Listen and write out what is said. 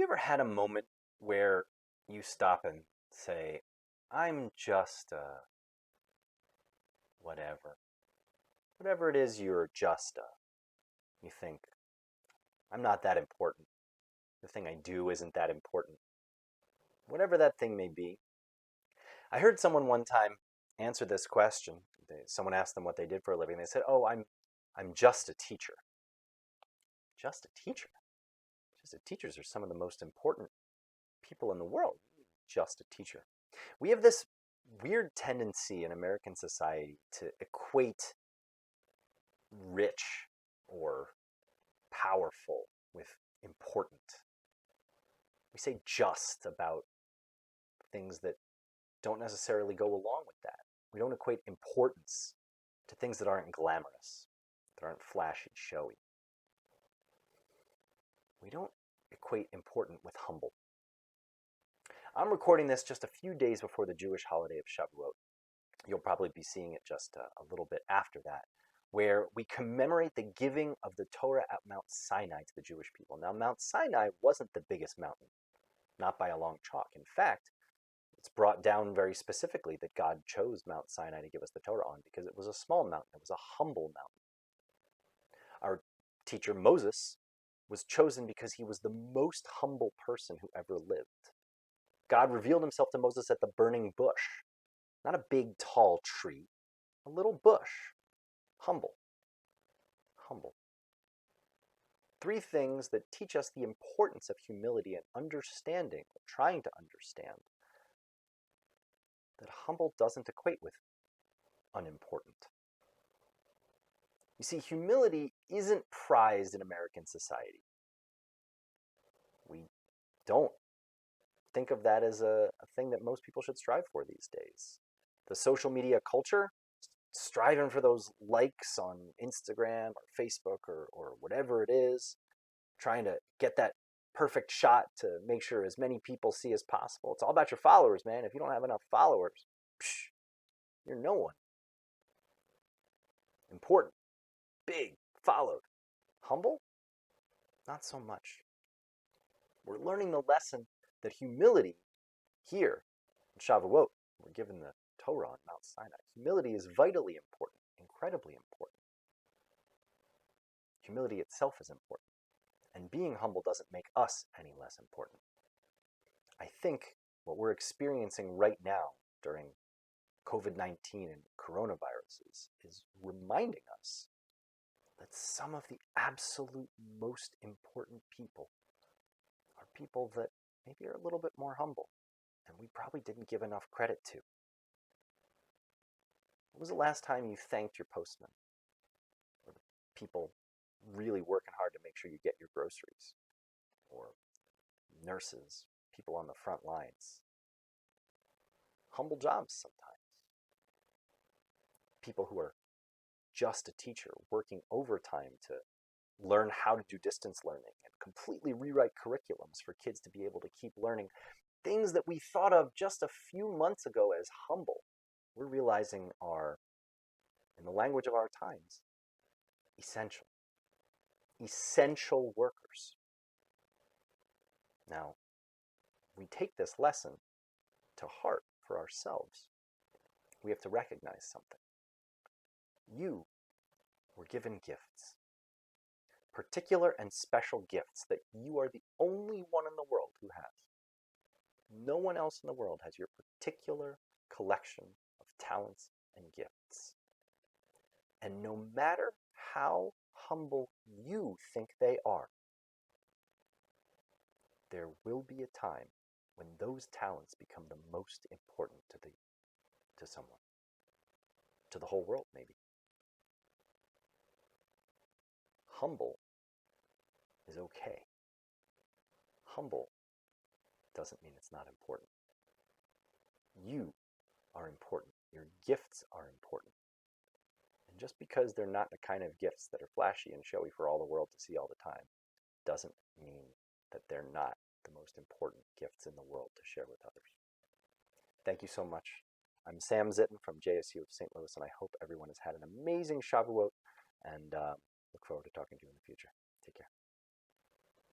you ever had a moment where you stop and say, I'm just a whatever? Whatever it is, you're just a. You think, I'm not that important. The thing I do isn't that important. Whatever that thing may be. I heard someone one time answer this question. Someone asked them what they did for a living. They said, oh, I'm just a teacher. Just a teacher? Just a teachers are some of the most important people in the world. Just a teacher. We have this weird tendency in American society to equate rich or powerful with important. We say just about things that don't necessarily go along with that. We don't equate importance to things that aren't glamorous, that aren't flashy, showy. We don't equate important with humble. I'm recording this just a few days before the Jewish holiday of Shavuot. You'll probably be seeing it just a little bit after that, where we commemorate the giving of the Torah at Mount Sinai to the Jewish people. Now, Mount Sinai wasn't the biggest mountain, not by a long chalk. In fact, it's brought down very specifically that God chose Mount Sinai to give us the Torah on because it was a small mountain. It was a humble mountain. Our teacher Moses was chosen because he was the most humble person who ever lived. God revealed himself to Moses at the burning bush, not a big, tall tree, a little bush. Humble. Humble. Three things that teach us the importance of humility and understanding, or trying to understand, that humble doesn't equate with unimportant. You see, humility isn't prized in American society. We don't think of that as a thing that most people should strive for these days. The social media culture, striving for those likes on Instagram or Facebook or whatever it is, trying to get that perfect shot to make sure as many people see as possible. It's all about your followers, man. If you don't have enough followers, you're no one. Important, big, followed. Humble? Not so much. We're learning the lesson that humility here in Shavuot, we're given the Torah on Mount Sinai. Humility is vitally important, incredibly important. Humility itself is important. And being humble doesn't make us any less important. I think what we're experiencing right now during COVID-19 and coronaviruses is reminding us that some of the absolute most important people are people that maybe are a little bit more humble and we probably didn't give enough credit to. When was the last time you thanked your postman or the people really working hard to make sure you get your groceries, or nurses, people on the front lines? Humble jobs sometimes. People who are just a teacher working overtime to learn how to do distance learning and completely rewrite curriculums for kids to be able to keep learning things that we thought of just a few months ago as humble. We're realizing are, in the language of our times, essential. Essential workers. Now, we take this lesson to heart for ourselves. We have to recognize something. You were given gifts. Particular and special gifts that you are the only one in the world who has. No one else in the world has your particular collection of talents and gifts. And no matter how humble you think they are, there will be a time when those talents become the most important to someone, to the whole world maybe. Humble is okay. Humble doesn't mean it's not important. You are important. Your gifts are important. And just because they're not the kind of gifts that are flashy and showy for all the world to see all the time, doesn't mean that they're not the most important gifts in the world to share with others. Thank you so much. I'm Sam Zitten from JSU of St. Louis, and I hope everyone has had an amazing Shavuot, and look forward to talking to you in the future. Take care.